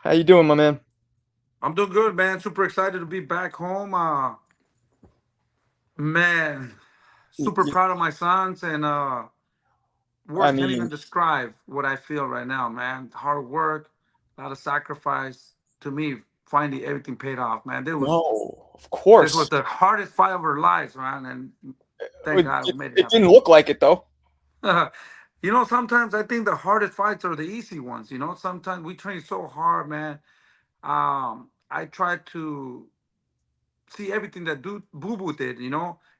How you doing, my man? I'm doing good, man. Super excited to be back home. Man, super Y- proud of my sons, and I words can't even mean, describe what I feel right now, man. Hard work, a lot of sacrifice. To me, finally everything paid off, man. no, of This was course. the hardest fight of our lives, man, and thank It, God it, we made it it happen. didn't look like it though. Sometimes I think the hardest fights are the easy ones. Sometimes we train so hard, man. I try to see everything that dude Boo Boo did,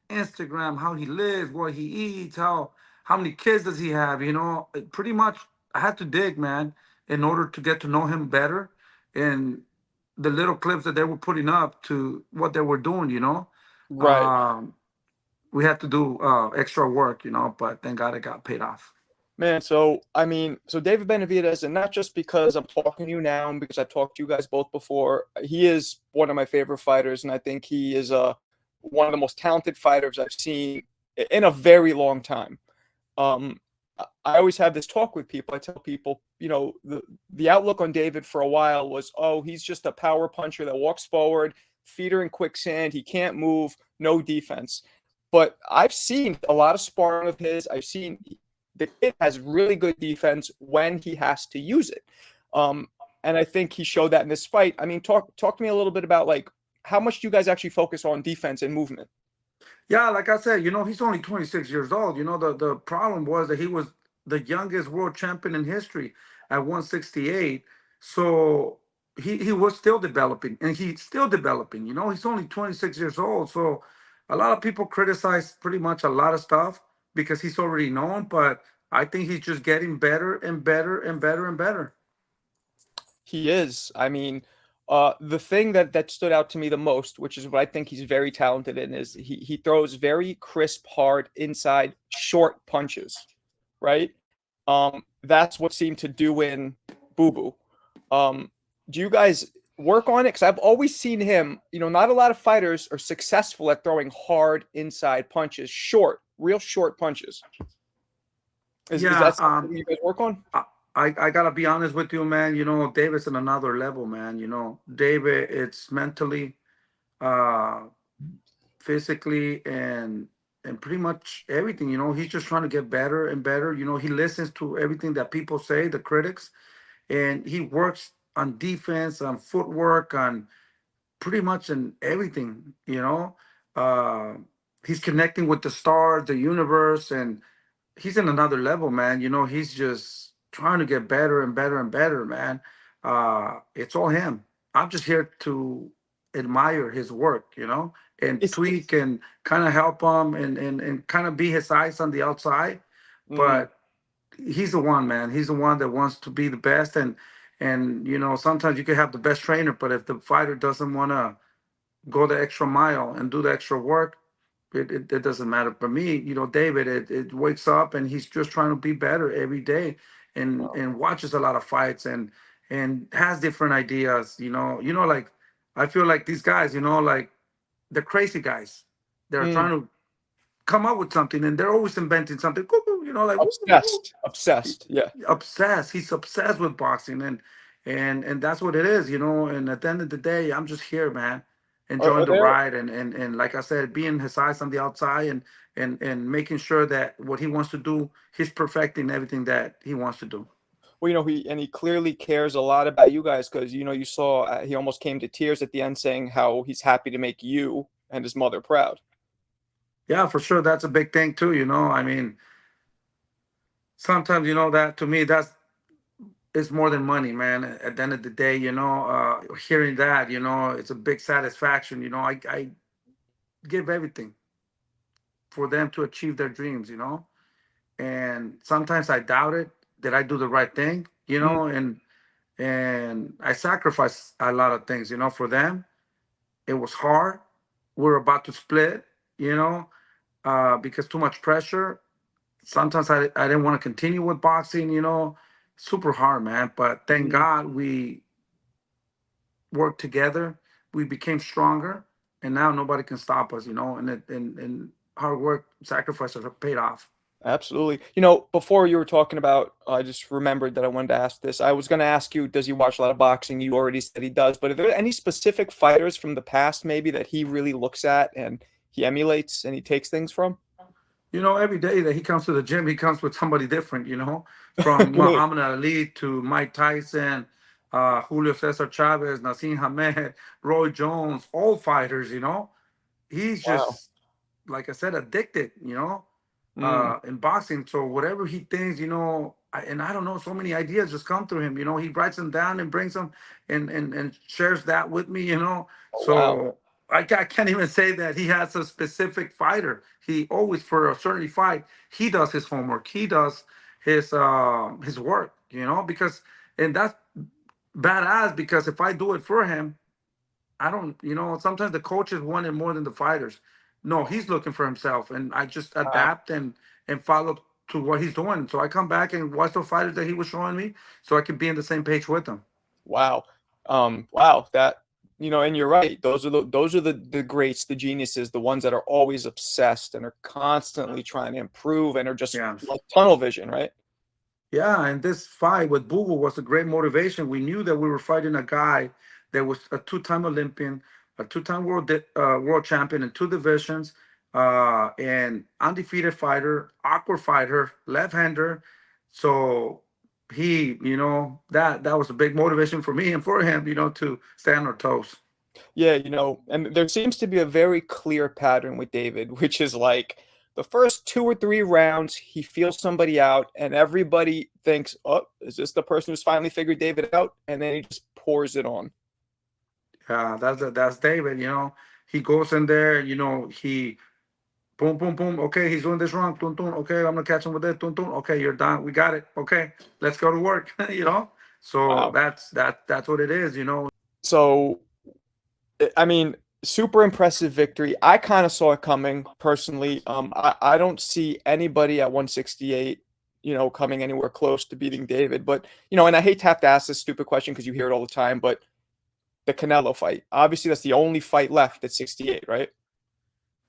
Instagram, how he lives, what he eats, how many kids does he have, Pretty much I had to dig, man, in order to get to know him better. And the little clips that they were putting up to what they were doing, Right. Um, we had to do extra work, but thank God it got paid off. Man, so David Benavidez, and not just because I'm talking to you now, and because I've talked to you guys both before, he is one of my favorite fighters, and I think he is one of the most talented fighters I've seen in a very long time. Um, I always have this talk with people. I tell people, the outlook on David for a while was, oh, he's just a power puncher that walks forward, feet are in quicksand, he can't move, no defense. But I've seen a lot of sparring of his. I've seen the kid has really good defense when he has to use it. Um, and I think he showed that in this fight. I mean, talk to me a little bit about like how much do you guys actually focus on defense and movement? Yeah, like I said, he's only 26 years old. The problem was that he was the youngest world champion in history at 168. So he was still developing, and he's still developing. He's only 26 years old. So a lot of people criticize pretty much a lot of stuff because he's already known, but I think he's just getting better and better and better and better. He is. I mean, the thing that stood out to me the most, which is what I think he's very talented in, is he throws very crisp, hard inside short punches, right? That's what seemed to do in Boo Boo. Um, do you guys work on it? Because I've always seen him. Not a lot of fighters are successful at throwing hard inside punches, short, real short punches. Is Yeah, that something you guys work on? I, I gotta be honest with you, man. David's in another level, man. David, it's mentally, uh, physically, and pretty much everything. He's just trying to get better and better. He listens to everything that people say, the critics, and he works on defense, on footwork, on pretty much in everything. Uh, he's connecting with the stars, the universe, and he's in another level, man. He's just trying to get better and better and better, man. It's all him. I'm just here to admire his work, and It's tweak and kind of help him and kind of be his eyes on the outside. mm, But he's the one, man. He's the one that wants to be the best. And sometimes you can have the best trainer, but if the fighter doesn't want to go the extra mile and do the extra work, it doesn't matter. For me, David, it wakes up and he's just trying to be better every day, and watches a lot of fights and has different ideas. Like I feel like these guys, like the crazy guys, they're mm, trying to come up with something and they're always inventing something. Cuckoo, like woo, woo, woo. obsessed, obsessed. Yeah. Obsessed. He's obsessed with boxing, and that's what it is. And at the end of the day, I'm just here, man, enjoying Are the there ride, and like I said, being his eyes on the outside, and making sure that what he wants to do, he's perfecting everything that he wants to do. well, he clearly cares a lot about you guys because you saw he almost came to tears at the end saying how he's happy to make you and his mother proud. Yeah, for sure, that's a big thing too. I mean, sometimes that to me that's it's more than money, man. At the end of the day, hearing that, it's a big satisfaction. I give everything for them to achieve their dreams, and sometimes I doubt it. Did I do the right thing? Mm, And I sacrificed a lot of things, for them. It was hard. We are about to split, because too much pressure. Sometimes I didn't want to continue with boxing, super hard, man. But thank mm. God we worked together. We became stronger, and now nobody can stop us, and hard work, sacrifices are paid off. Absolutely. You know, before you were talking about, I just remembered that I wanted to ask this. I was going to ask you, does he watch a lot of boxing? You already said he does, but are there any specific fighters from the past maybe that he really looks at and he emulates and he takes things from? You know, every day that he comes to the gym, he comes with somebody different, you know, from Really? Muhammad Ali to Mike Tyson, Julio Cesar Chavez, Nassim Hamed, Roy Jones, all fighters, you know. He's Wow. just, like I said, addicted, you know, Mm, in boxing. So whatever he thinks, you know, and I don't know, so many ideas just come through him. You know, he writes them down and brings them and shares that with me. You know, oh, wow. so I can't even say that he has a specific fighter. He always for a certain fight, he does his homework. He does his work. You know, because and that's badass because if I do it for him, I don't, you know, sometimes the coaches want it more than the fighters. No, he's looking for himself, and I just Wow. adapt and follow to what he's doing. So I come back and watch the fighters that he was showing me, so I can be on the same page with him. Wow. Wow. That, you know, and you're right. Those are the greats, the geniuses, the ones that are always obsessed and are constantly trying to improve and are just Yeah, like tunnel vision, right? yeah. And this fight with Boo Boo was a great motivation. We knew that we were fighting a guy that was a two-time Olympian, a two-time world champion in two divisions, and undefeated fighter, awkward fighter, left-hander. So he, you know, that was a big motivation for me and for him, you know, to stay on our toes. Yeah, you know, and there seems to be a very clear pattern with David, which is like the first 2 or 3 rounds, he feels somebody out, and everybody thinks, "Oh, is this the person who's finally figured David out?" And then he just pours it on. Yeah, that's David. You know, he goes in there. You know, he boom, boom, boom. Okay, he's doing this wrong. Tun, tun. Okay, I'm gonna catch him with it. Tun, tun. Okay, you're done. We got it. Okay, let's go to work. You know. So Wow. that's what it is. You know. So, I mean, super impressive victory. I kind of saw it coming personally. I don't see anybody at 168, you know, coming anywhere close to beating David. But, you know, and I hate to have to ask this stupid question because you hear it all the time, but the Canelo fight. Obviously, that's the only fight left at 68, right?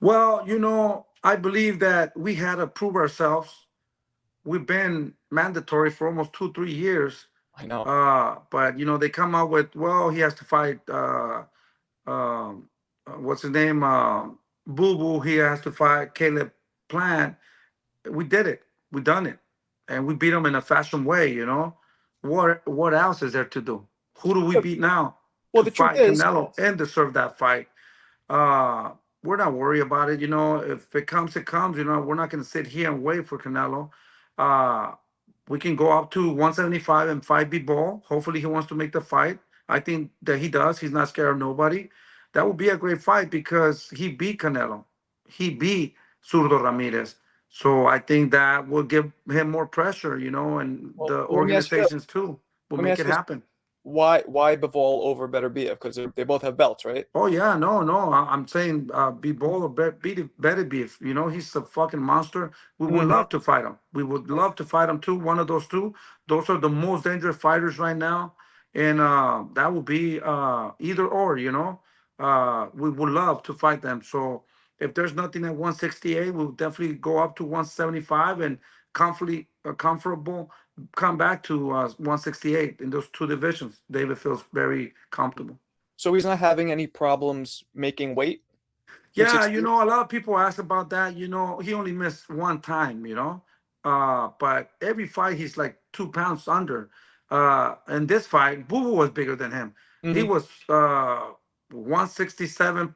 Well, you know, I believe that we had to prove ourselves. We've been mandatory for almost 2 3 years. I know. But you know, they come out with well, he has to fight. Um, what's his name? Boo Boo. He has to fight Caleb Plant. We did it. We done it, and we beat them in a fashion way. You know, what else is there to do? Who do we beat now Well, to the truth fight is, Canelo and deserve that fight? Uh, we're not worried about it. You know, if it comes, it comes. You know, we're not going to sit here and wait for Canelo. Uh, we can go up to 175 and fight Big Ball. Hopefully, he wants to make the fight. I think that he does. He's not scared of nobody. That would be a great fight because he beat Canelo. He beat Zurdo Ramirez. So I think that will give him more pressure, you know, and well, the let me ask you this. organizations too will Let me make ask it you this. happen. Why Bivol over Better Beterbiev? Because they both have belts, right? Oh yeah, no, no. I'm saying be bold or better beef. You know, he's a fucking monster. We would Mhm. love to fight him. We would love to fight him too. One of those two. Those are the most dangerous fighters right now, and that would be either or. You know, we would love to fight them. So if there's nothing at 168, we'll definitely go up to 175 and comfortable come back to 168 in those two divisions. David feels very comfortable. So he's not having any problems making weight with Yeah, you 68. know, a lot of people ask about that. You know, he only missed one time, you know. But every fight he's like 2 pounds under. In this fight, Boo Boo was bigger than him. He Hmm. was 167.0.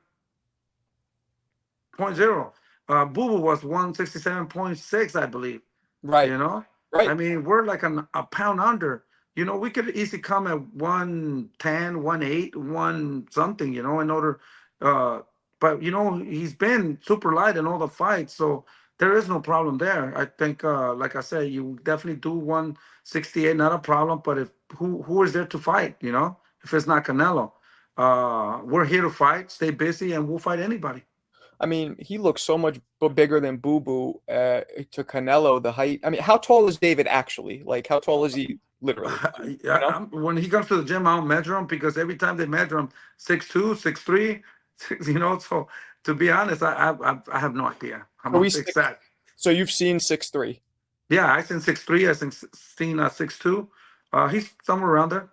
Boo Boo was 167.6, I believe. Right, You know, I right. mean, we're like a pound under. You know, we could easily come at 110, 108, one something, you know, in order. Uh, but, you know, he's been super light in all the fights. So there is no problem there. I think, like I said, you definitely do 168, not a problem. But if who is there to fight, you know, if it's not Canelo? We're here to fight, stay busy, and we'll fight anybody. I mean, he looks so much bigger than Boo Boo to Canelo. The height. I mean, how tall is David actually? Like, how tall is he literally? You know? When he comes to the gym, I don't measure him because every time they measure him, 6'2", 6'3", you know. So to be honest, I have no idea how So much he's six. exact. So you've seen 6'3". Yeah, I seen 6'3". I seen 6'2". He's somewhere around there.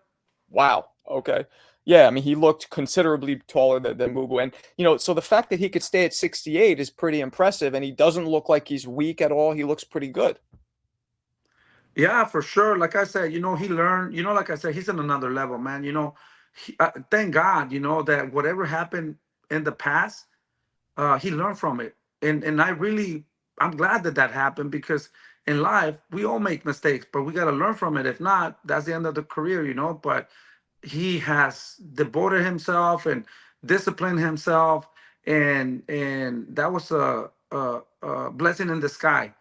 Wow. Okay. Yeah, I mean, he looked considerably taller than Mugu, and so the fact that he could stay at 68 is pretty impressive, and he doesn't look like he's weak at all. He looks pretty good. Yeah, for sure. Like I said, he learned. Like I said, he's in another level, man. Thank God, that whatever happened in the past, he learned from it, and I'm glad that that happened, because in life we all make mistakes, but we got to learn from it. If not, that's the end of the career. But he has devoted himself and disciplined himself, and that was a blessing in the sky,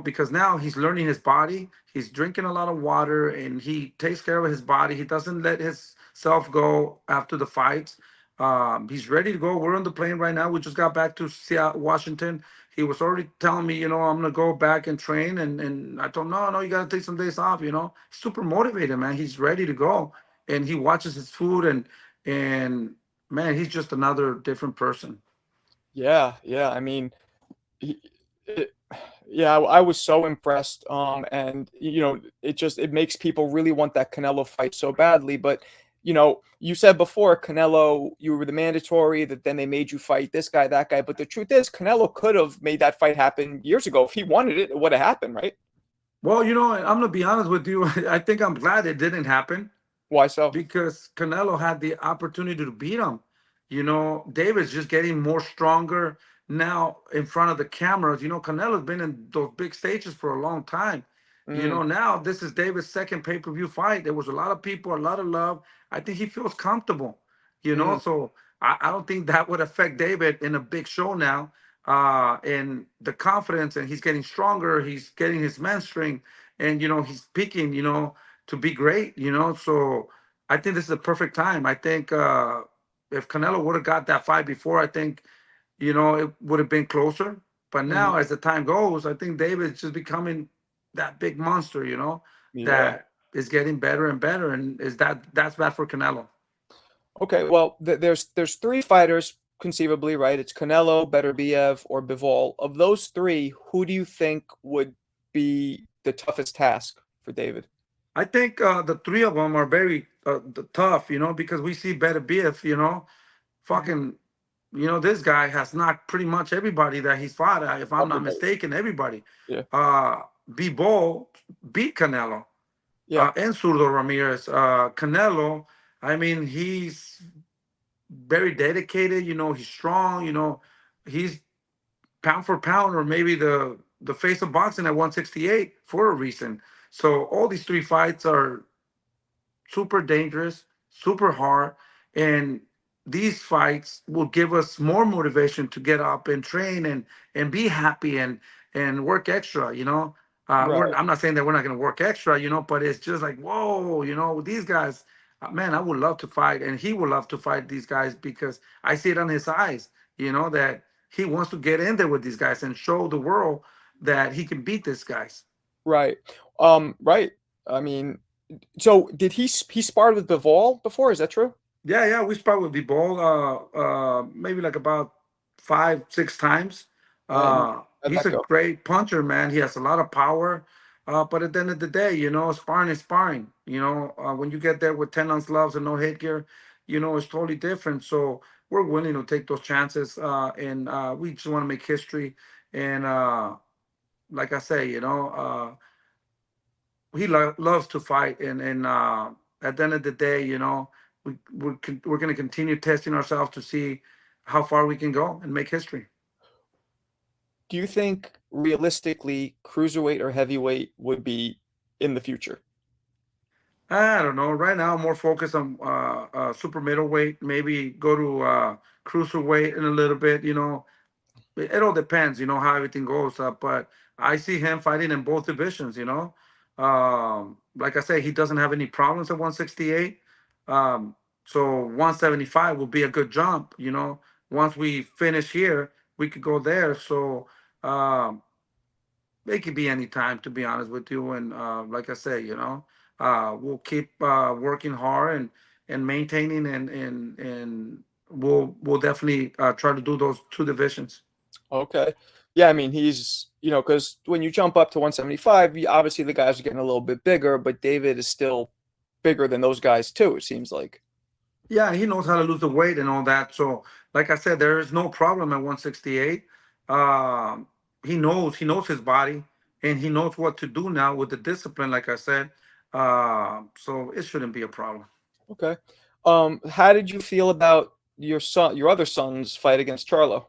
because now he's learning his body. He's drinking a lot of water, and he takes care of his body. He doesn't let his self go after the fights. He's ready to go. We're on the plane right now. We just got back to Seattle, Washington. He was already telling me, I'm gonna go back and train, and I told him, no, you gotta take some days off. Super motivated, man. He's ready to go, and he watches his food, and man, he's just another different person. Yeah, yeah. I mean, he, it, yeah, I was so impressed. And it makes people really want that Canelo fight so badly. But you said before Canelo, you were the mandatory. That then they made you fight this guy, that guy. But the truth is, Canelo could have made that fight happen years ago if he wanted it. It would have happened, right? Well, I'm gonna be honest with you. I think I'm glad it didn't happen, Why so? because Canelo had the opportunity to beat him. David's just getting more stronger now in front of the cameras. Canelo's been in those big stages for a long time. Mm, Now this is David's second pay-per-view fight. There was a lot of people, a lot of love. I think he feels comfortable, mm, so I don't think that would affect David in a big show now. And the confidence, and he's getting stronger, he's getting his man strength, and he's peaking, to be great, so I think this is a perfect time. I think if Canelo would have got that fight before, I think it would have been closer. But mm, now, as the time goes, I think David's just becoming that big monster. yeah. That is getting better and better, and that's bad for Canelo. Okay, well, there's three fighters conceivably, right? It's Canelo, Beterbiev, or Bivol. Of those three, who do you think would be the toughest task for David? I think the three of them are very tough, because we see Better Beef, fucking, this guy has knocked pretty much everybody that he's fought. If I'm not Everybody. mistaken, everybody. Yeah. Bebo beat Canelo, Yeah. and Zurdo Ramirez. Canelo, I mean, he's very dedicated. He's strong. He's pound for pound, or maybe the face of boxing at 168 for a reason. So all these three fights are super dangerous, super hard, and these fights will give us more motivation to get up and train and be happy and work extra. Right. I'm not saying that we're not going to work extra, but it's just like, whoa, these guys. Man, I would love to fight, and he would love to fight these guys, because I see it on his eyes. That he wants to get in there with these guys and show the world that he can beat these guys. Right. Right. I mean, so did he sparred with Bivol before? Is that true? Yeah, we sparred with Ball, maybe like about 5, 6 times. And how'd He's that a go? great puncher, man. He has a lot of power. But at the end of the day, sparring is sparring. When you get there with 10-ounce gloves and no headgear, it's totally different. So we're willing to take those chances, and we just want to make history. And like I say, he loves to fight, and at the end of the day, we're going to continue testing ourselves to see how far we can go and make history. Do you think realistically cruiserweight or heavyweight would be in the future? I don't know. Right now, I'm more focused on super middleweight. Maybe go to cruiserweight in a little bit. It all depends. How everything goes. But I see him fighting in both divisions. Like I say, he doesn't have any problems at 168. So 175 will be a good jump. Once we finish here, we could go there. So it could be any time, to be honest with you. And like I say, we'll keep working hard and maintaining, and we'll definitely try to do those two divisions. Okay. Yeah, I mean, he's, because when you jump up to 175, obviously the guys are getting a little bit bigger, but David is still bigger than those guys too, it seems like. Yeah, he knows how to lose the weight and all that. So, like I said, there is no problem at 168. Um, he knows his body, and he knows what to do now with the discipline. Like I said, so it shouldn't be a problem. Okay. How did you feel about your other son's fight against Charlo?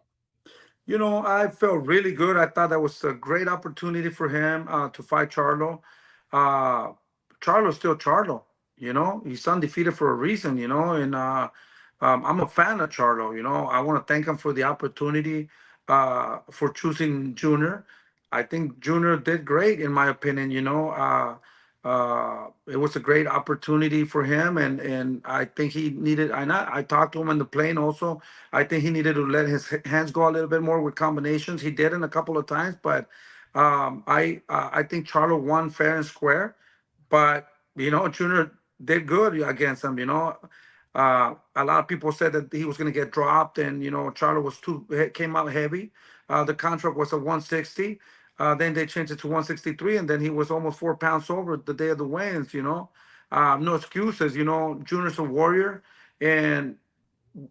I felt really good. I thought that was a great opportunity for him to fight Charlo. Uh, Charlo's still Charlo. He's undefeated for a reason. And I'm a fan of Charlo. I want to thank him for the opportunity for choosing Junior. I think Junior did great, in my opinion. It was a great opportunity for him, and I think he needed. I talked to him on the plane also. I think he needed to let his hands go a little bit more with combinations. He did in a couple of times, but I think Charlo won fair and square. But Junior did good against him. A lot of people said that he was going to get dropped, and Charlo was too came out heavy. The contract was a 160. Then they changed it to 163, and then he was almost 4 pounds over the day of the weigh-ins. No excuses. Junior's a warrior, and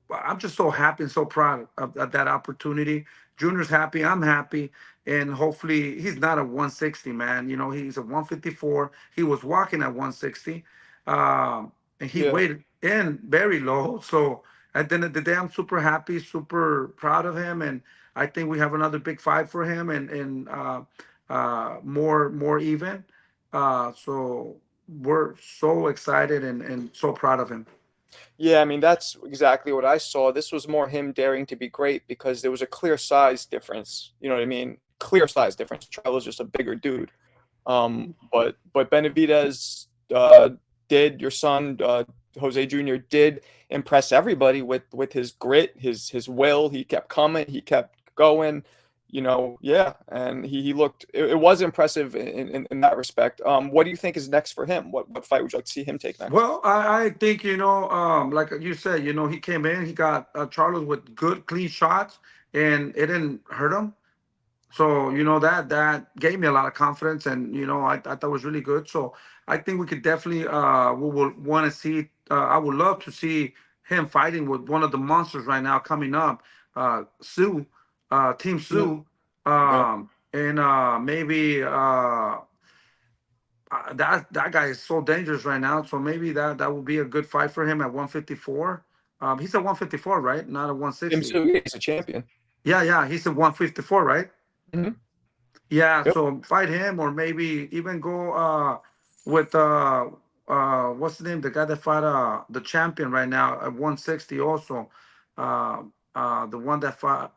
I'm just so happy and so proud of that opportunity. Junior's happy, I'm happy, and hopefully he's not a 160 man. He's a 154. He was walking at 160, and he Yeah. weighed in very low. So at the end of the day, I'm super happy, super proud of him, and I think we have another big fight for him, and more even. So we're so excited and so proud of him. Yeah, I mean, that's exactly what I saw. This was more him daring to be great because there was a clear size difference. You know what I mean? Clear size difference. Charlo's just a bigger dude. But Benavidez did, your son Jose Jr. did impress everybody with his grit, his will. He kept coming, he kept going. Yeah, and he looked. It was impressive in that respect. What do you think is next for him? What fight would you like to see him take next? Well, I think, like you said, he came in, he got Charles with good, clean shots, and it didn't hurt him. So, that gave me a lot of confidence, and I thought that was really good. So I think we could definitely we will want to see. I would love to see him fighting with one of the monsters right now coming up, Sue, Team Mhm. Sue, Yeah. and maybe. That guy is so dangerous right now. So maybe that would be a good fight for him at 154. He's at 154, right? Not at Him 160. too. Yeah, he's a champion. Yeah. He's at 154, right? Hmm. Yeah. Yep. So fight him, or maybe even go with what's the name? The guy that fought the champion right now at 160 also. The one that fought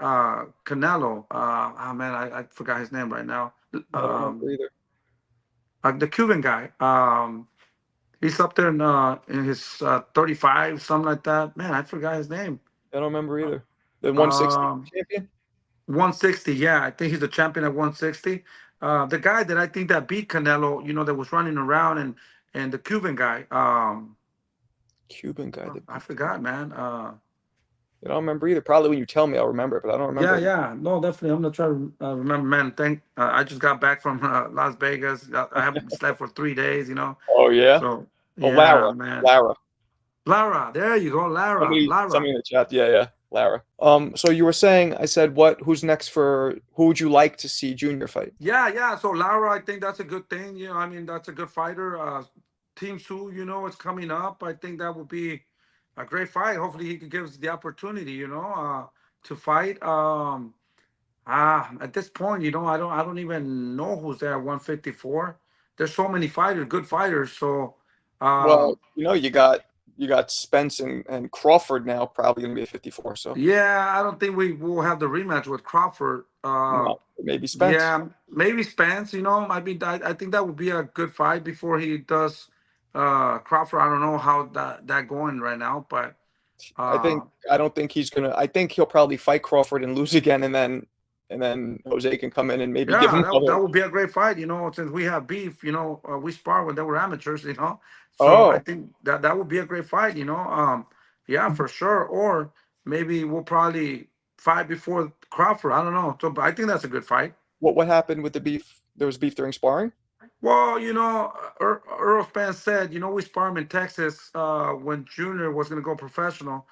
Canelo. Oh man, I forgot his name right now. I don't remember either. The Cuban guy. He's up there in his 35, something like that. Man, I forgot his name. I don't remember either. The 160 Um, champion. 160. Yeah, I think he's the champion at 160. The guy that I think that beat Canelo, that was running around, and the Cuban guy. Cuban guy that I beat. forgot, man. I don't remember either. Probably when you tell me, I'll remember it, but I don't remember it. Yeah. No, definitely. I'm gonna try to remember, man. I just got back from Las Vegas. I haven't slept for 3 days. Oh yeah. So Oh, yeah, Lara. man. Lara. Lara, there you go, Lara. Somebody Lara. in the chat. Yeah, yeah. Lara. So you were saying, I said, who's next who would you like to see Junior fight? Yeah. So Lara, I think that's a good thing. I mean, that's a good fighter. Team Sue, it's coming up. I think that would be a great fight. Hopefully, he could give us the opportunity, to fight. At this point, I don't even know who's there at 154. There's so many fighters, good fighters. So, Well, um, you got Spence and Crawford now probably gonna be a 54, so yeah, I don't think we will have the rematch with Crawford. no, maybe Spence. Yeah, maybe Spence. I mean, I think that would be a good fight before he does Crawford. I don't know how that going right now, but I uh, think I don't think he's gonna. I think he'll probably fight Crawford and lose again, and then Jose can come in and maybe give yeah, him that another. would be a great fight. Since we have beef, we spar when they were amateurs. So I Oh, think that would be a great fight. Yeah, for sure. Or maybe we'll probably fight before Crawford. I don't know. So, but I think that's a good fight. What happened with the beef? There was beef during sparring? Well, Earl Spence said, we sparred him in Texas when Junior was going to go professional.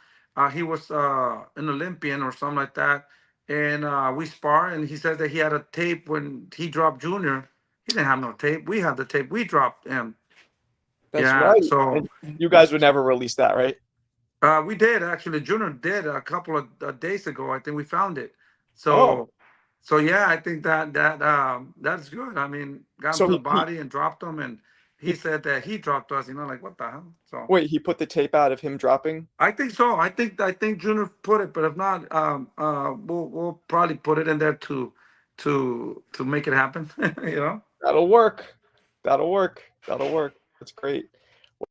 He was an Olympian or something like that. And we sparred, and he said that he had a tape when he dropped Junior. He didn't have no tape. We had the tape. We dropped him. That's Yeah, right. so And you guys would never release that, right? we did actually. Junior did a couple of days ago. I think we found it. Oh, So yeah, I think that's good. I mean, got him so from the he body and dropped him, and he said that he dropped us. Like what the hell? So wait, he put the tape out of him dropping? I think so. I think Junior put it, but if not, we'll probably put it in there to make it happen. That'll work. That'll work. That'll work. That's great.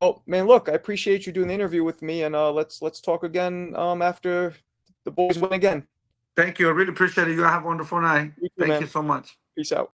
Well, man, look, I appreciate you doing the interview with me, and let's talk again after the boys win again. Thank you. I really appreciate it. You have a wonderful night. You too, Thank man. you so much. Peace out.